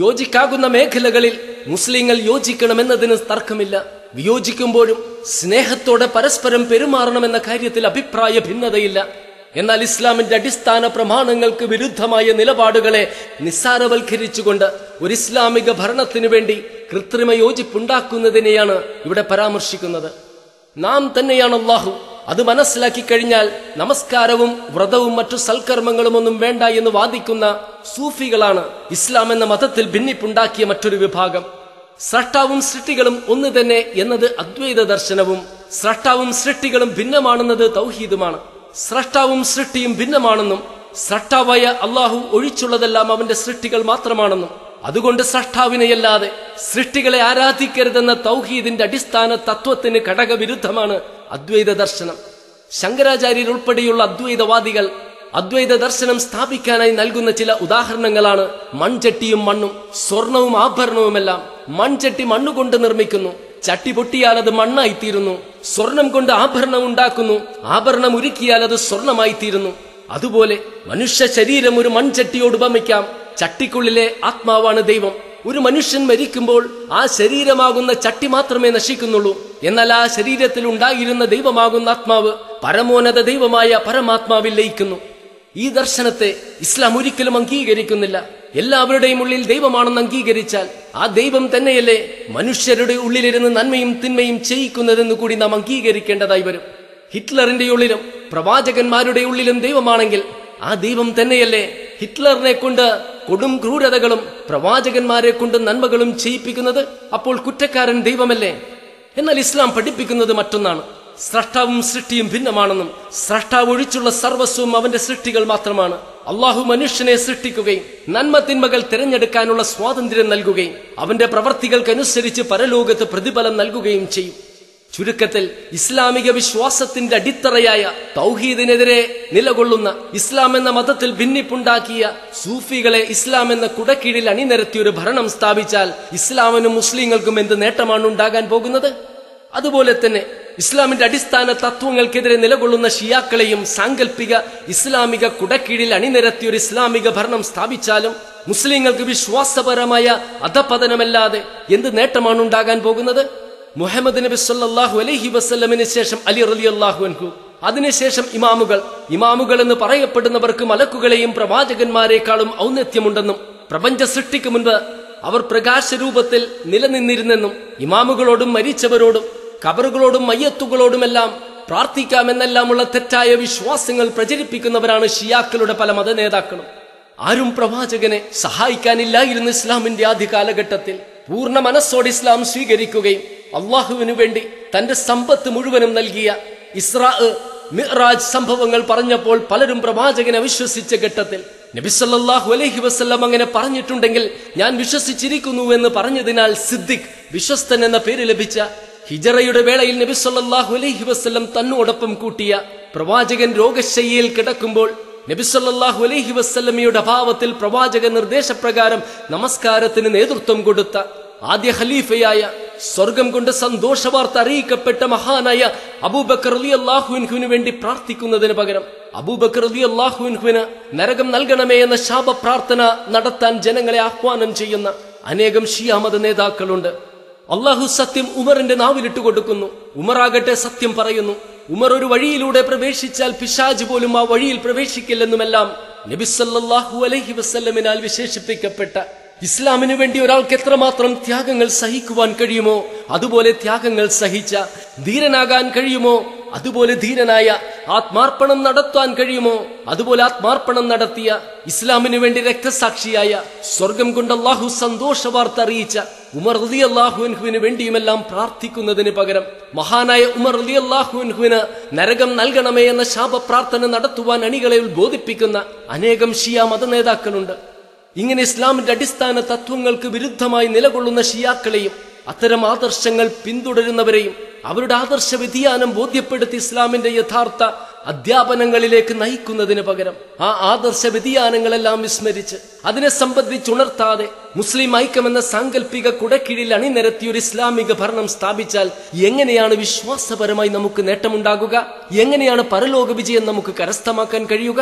യോജിക്കാകുന്ന മേഖലകളിൽ മുസ്ലിങ്ങൾ യോജിക്കണമെന്നതിന് തർക്കമില്ല. വിയോജിക്കുമ്പോഴും സ്നേഹത്തോടെ പരസ്പരം പെരുമാറണമെന്ന കാര്യത്തിൽ അഭിപ്രായ ഭിന്നതയില്ല. എന്നാൽ ഇസ്ലാമിന്റെ അടിസ്ഥാന പ്രമാണങ്ങൾക്ക് വിരുദ്ധമായ നിലപാടുകളെ നിസ്സാരവൽക്കരിച്ചുകൊണ്ട് ഒരു ഇസ്ലാമിക ഭരണത്തിനു വേണ്ടി കൃത്രിമ യോജിപ്പുണ്ടാക്കുന്നതിനെയാണ് ഇവിടെ പരാമർശിക്കുന്നത്. നാം തന്നെയാണ് അല്ലാഹു. അത് മനസ്സിലാക്കി കഴിഞ്ഞാൽ നമസ്കാരവും വ്രതവും മറ്റു സൽക്കർമ്മങ്ങളും ഒന്നും വേണ്ട എന്ന് വാദിക്കുന്ന സൂഫികളാണ് ഇസ്ലാം എന്ന മതത്തിൽ ഭിന്നിപ്പുണ്ടാക്കിയ മറ്റൊരു വിഭാഗം. സ്രഷ്ടാവും സൃഷ്ടികളും ഒന്ന് തന്നെ എന്നത് അദ്വൈത ദർശനവും സ്രഷ്ടാവും സൃഷ്ടികളും ഭിന്നമാണെന്നത് തൗഹീദുമാണ്. സ്രഷ്ടാവും സൃഷ്ടിയും ഭിന്നമാണെന്നും സ്രഷ്ടാവായ അല്ലാഹു ഒഴിച്ചുള്ളതെല്ലാം അവന്റെ സൃഷ്ടികൾ മാത്രമാണെന്നും അതുകൊണ്ട് സ്രഷ്ടാവിനെയല്ലാതെ സൃഷ്ടികളെ ആരാധിക്കരുതെന്ന തൗഹീദിന്റെ അടിസ്ഥാന തത്വത്തിന് ഘടകവിരുദ്ധമാണ് അദ്വൈത ദർശനം. ശങ്കരാചാര്യർ ഉൾപ്പെടെയുള്ള അദ്വൈതവാദികൾ അദ്വൈത ദർശനം സ്ഥാപിക്കാനായി നൽകുന്ന ചില ഉദാഹരണങ്ങളാണ് മൺചട്ടിയും മണ്ണും, സ്വർണവും ആഭരണവുമെല്ലാം. മൺചട്ടി മണ്ണുകൊണ്ട് നിർമ്മിക്കുന്നു, ചട്ടി പൊട്ടിയാൽ അത് മണ്ണായിത്തീരുന്നു. സ്വർണം കൊണ്ട് ആഭരണം ഉണ്ടാക്കുന്നു, ആഭരണം ഉരുക്കിയാൽ അത് സ്വർണമായിത്തീരുന്നു. അതുപോലെ മനുഷ്യ ശരീരം ഒരു മൺചട്ടിയോട് ഉപമിക്കാം. ചട്ടിക്കുള്ളിലെ ആത്മാവാണ് ദൈവം. ഒരു മനുഷ്യൻ മരിക്കുമ്പോൾ ആ ശരീരമാകുന്ന ചട്ടി മാത്രമേ നശിക്കുന്നുള്ളൂ. എന്നാൽ ആ ശരീരത്തിൽ ഉണ്ടായിരുന്ന ദൈവമാകുന്ന ആത്മാവ് പരമോന്നത ദൈവമായ പരമാത്മാവിൽ ലയിക്കുന്നു. ഈ ദർശനത്തെ ഇസ്ലാം ഒരിക്കലും അംഗീകരിക്കുന്നില്ല. എല്ലാവരുടെയും ഉള്ളിൽ ദൈവമാണെന്ന് അംഗീകരിച്ചാൽ ആ ദൈവം തന്നെയല്ലേ മനുഷ്യരുടെ ഉള്ളിലിരുന്ന് നന്മയും തിന്മയും ചെയ്യിക്കുന്നതെന്ന് കൂടി നാം അംഗീകരിക്കേണ്ടതായി വരും. ഹിറ്റ്ലറിന്റെ ഉള്ളിലും പ്രവാചകന്മാരുടെ ഉള്ളിലും ദൈവമാണെങ്കിൽ ആ ദൈവം തന്നെയല്ലേ ഹിറ്റ്ലറിനെ കൊണ്ട് കൊടും ക്രൂരതകളും പ്രവാചകന്മാരെ കൊണ്ട് നന്മകളും ചെയ്യിപ്പിക്കുന്നത്? അപ്പോൾ കുറ്റക്കാരൻ ദൈവമല്ലേ? എന്നാൽ ഇസ്ലാം പഠിപ്പിക്കുന്നത് മറ്റൊന്നാണ്. സ്രഷ്ടാവും സൃഷ്ടിയും ഭിന്നമാണെന്നും സ്രഷ്ടാവ് ഒഴിച്ചുള്ള സർവസ്വവും അവന്റെ സൃഷ്ടികൾ മാത്രമാണ്. അള്ളാഹു മനുഷ്യനെ സൃഷ്ടിക്കുകയും നന്മ തിന്മകൾ തിരഞ്ഞെടുക്കാനുള്ള സ്വാതന്ത്ര്യം നൽകുകയും അവന്റെ പ്രവർത്തികൾക്കനുസരിച്ച് പരലോകത്ത് പ്രതിഫലം നൽകുകയും ചെയ്യും. ചുരുക്കത്തിൽ ഇസ്ലാമിക വിശ്വാസത്തിന്റെ അടിത്തറയായ തൗഹീദിനെതിരെ നിലകൊള്ളുന്ന ഇസ്ലാം എന്ന മതത്തിൽ ഭിന്നിപ്പുണ്ടാക്കിയ സൂഫികളെ ഇസ്ലാം എന്ന കുടക്കീഴിൽ അണിനിരത്തി ഒരു ഭരണം സ്ഥാപിച്ചാൽ ഇസ്ലാമിനും മുസ്ലിങ്ങൾക്കും എന്ത് നേട്ടമാണ് ഉണ്ടാകാൻ പോകുന്നത്? അതുപോലെ തന്നെ ഇസ്ലാമിന്റെ അടിസ്ഥാന തത്വങ്ങൾക്കെതിരെ നിലകൊള്ളുന്ന ഷിയാക്കളെയും സാങ്കല്പിക ഇസ്ലാമിക കുടക്കീഴിൽ അണിനിരത്തി ഒരു ഇസ്ലാമിക ഭരണം സ്ഥാപിച്ചാലും മുസ്ലിങ്ങൾക്ക് വിശ്വാസപരമായ അധപതനമല്ലാതെ എന്ത് നേട്ടമാണ് ഉണ്ടാകാൻ പോകുന്നത്? മുഹമ്മദ് നബി സല്ലല്ലാഹു അലൈഹി വസല്ലമിന് ശേഷം അലി റളിയല്ലാഹു അൻഹു, അതിനുശേഷം ഇമാമുകൾ എന്ന് പറയപ്പെടുന്നവർക്ക് മലക്കുകളെയും പ്രവാചകന്മാരെക്കാളും ഔന്നത്യമുണ്ടെന്നും പ്രപഞ്ച സൃഷ്ടിക്ക് മുൻപ് അവർ പ്രകാശരൂപത്തിൽ നിലനിന്നിരുന്നെന്നും ഇമാമുകളോടും മരിച്ചവരോടും ഖബറുകളോടും മയ്യത്തുകളോടുമെല്ലാം പ്രാർത്ഥിക്കാമെന്നെല്ലാമുള്ള തെറ്റായ വിശ്വാസങ്ങൾ പ്രചരിപ്പിക്കുന്നവരാണ് ഷിയാക്കളുടെ പല മതനേതാക്കളും. ആരും പ്രവാചകനെ സഹായിക്കാനില്ലായിരുന്നു ഇസ്ലാമിന്റെ ആദ്യ കാലഘട്ടത്തിൽ. പൂർണ്ണ മനസ്സോടെ ഇസ്ലാം സ്വീകരിക്കുകയും അള്ളാഹുവിനു വേണ്ടി തന്റെ സമ്പത്ത് മുഴുവനും നൽകിയ ഇസ്രാ മിഅ്റാജ് സംഭവങ്ങൾ പറഞ്ഞപ്പോൾ പലരും പ്രവാചകനെ വിശ്വസിച്ച ഘട്ടത്തിൽ നബി സല്ലല്ലാഹു അലൈഹി വസല്ലം അങ്ങനെ പറഞ്ഞിട്ടുണ്ടെങ്കിൽ ഞാൻ വിശ്വസിച്ചിരിക്കുന്നു എന്ന് പറഞ്ഞതിനാൽ സിദ്ദിഖ്, വിശ്വസ്തൻ എന്ന പേര് ലഭിച്ച ഹിജറയുടെ വേളയിൽ നബി സല്ലല്ലാഹു അലൈഹി വസല്ലം തന്നോടൊപ്പം കൂട്ടിയ പ്രവാചകൻ രോഗശയ്യയിൽ കിടക്കുമ്പോൾ നബി സല്ലല്ലാഹു അലൈഹി വസല്ലമയുടെ അഭാവത്തിൽ പ്രവാചക നിർദ്ദേശപ്രകാരം നമസ്കാരത്തിന് നേതൃത്വം കൊടുത്ത ആദ്യ ഖലീഫയായ സ്വർഗം കൊണ്ട് സന്തോഷവാർത്ത അറിയിക്കപ്പെട്ട മഹാനായ അബൂബക്കർ റളിയല്ലാഹു അൻഹുവിന് വേണ്ടി പ്രാർത്ഥിക്കുന്നതിന് പകരം അബൂബക്കർ റളിയല്ലാഹു അൻഹുവിന് നരകം നൽകണമേ എന്ന ശാപ പ്രാർത്ഥന നടത്താൻ ജനങ്ങളെ ആഹ്വാനം ചെയ്യുന്ന അനേകം ഷിയ മത നേതാക്കളുണ്ട്. അള്ളാഹു സത്യം ഉമറിന്റെ നാവിലിട്ട് കൊടുക്കുന്നു. ഉമറാകട്ടെ സത്യം പറയുന്നു. ഉമർ ഒരു വഴിയിലൂടെ പ്രവേശിച്ചാൽ പിശാച് പോലും ആ വഴിയിൽ പ്രവേശിക്കില്ലെന്നുമെല്ലാം നബി സല്ലല്ലാഹു അലൈഹി വസല്ലമിനാൽ വിശേഷിപ്പിക്കപ്പെട്ട ഇസ്ലാമിനു വേണ്ടി ഒരാൾക്ക് എത്രമാത്രം ത്യാഗങ്ങൾ സഹിക്കുവാൻ കഴിയുമോ അതുപോലെ ത്യാഗങ്ങൾ സഹിച്ച, ധീരനാകാൻ കഴിയുമോ അതുപോലെ ധീരനായ, ആത്മാർപ്പണം നടത്താൻ കഴിയുമോ അതുപോലെ ആത്മാർപ്പണം നടത്തിയ, ഇസ്ലാമിനു വേണ്ടി രക്തസാക്ഷിയായ, സ്വർഗം കൊണ്ട് അല്ലാഹു സന്തോഷ വാർത്ത അറിയിച്ച ഉമർ റളിയല്ലാഹു അൻഹുവിന് വേണ്ടിയുമെല്ലാം പ്രാർത്ഥിക്കുന്നതിന് പകരം മഹാനായ ഉമർ റളിയല്ലാഹു അൻഹുവിന് നരകം നൽകണമേ എന്ന ശാപ പ്രാർത്ഥന നടത്തുവാൻ അണികളെ ബോധിപ്പിക്കുന്ന അനേകം ഷിയ മത നേതാക്കളുണ്ട്. ഇങ്ങനെ ഇസ്ലാമിന്റെ അടിസ്ഥാന തത്വങ്ങൾക്ക് വിരുദ്ധമായി നിലകൊള്ളുന്ന ഷിയാക്കളെയും അത്തരം ആദർശങ്ങൾ പിന്തുടരുന്നവരെയും അവരുടെ ആദർശ വ്യതിയാനം ബോധ്യപ്പെടുത്തി ഇസ്ലാമിന്റെ യഥാർത്ഥ അധ്യാപനങ്ങളിലേക്ക് നയിക്കുന്നതിന് പകരം ആ ആദർശ വ്യതിയാനങ്ങളെല്ലാം വിസ്മരിച്ച് അതിനെ സംബന്ധിച്ചുണർത്താതെ മുസ്ലിം ഐക്യമെന്ന സാങ്കല്പിക കുടക്കീഴിൽ അണിനിരത്തി ഒരു ഇസ്ലാമിക ഭരണം സ്ഥാപിച്ചാൽ എങ്ങനെയാണ് വിശ്വാസപരമായി നമുക്ക് നേട്ടമുണ്ടാകുക? എങ്ങനെയാണ് പരലോക വിജയം നമുക്ക് കരസ്ഥമാക്കാൻ കഴിയുക?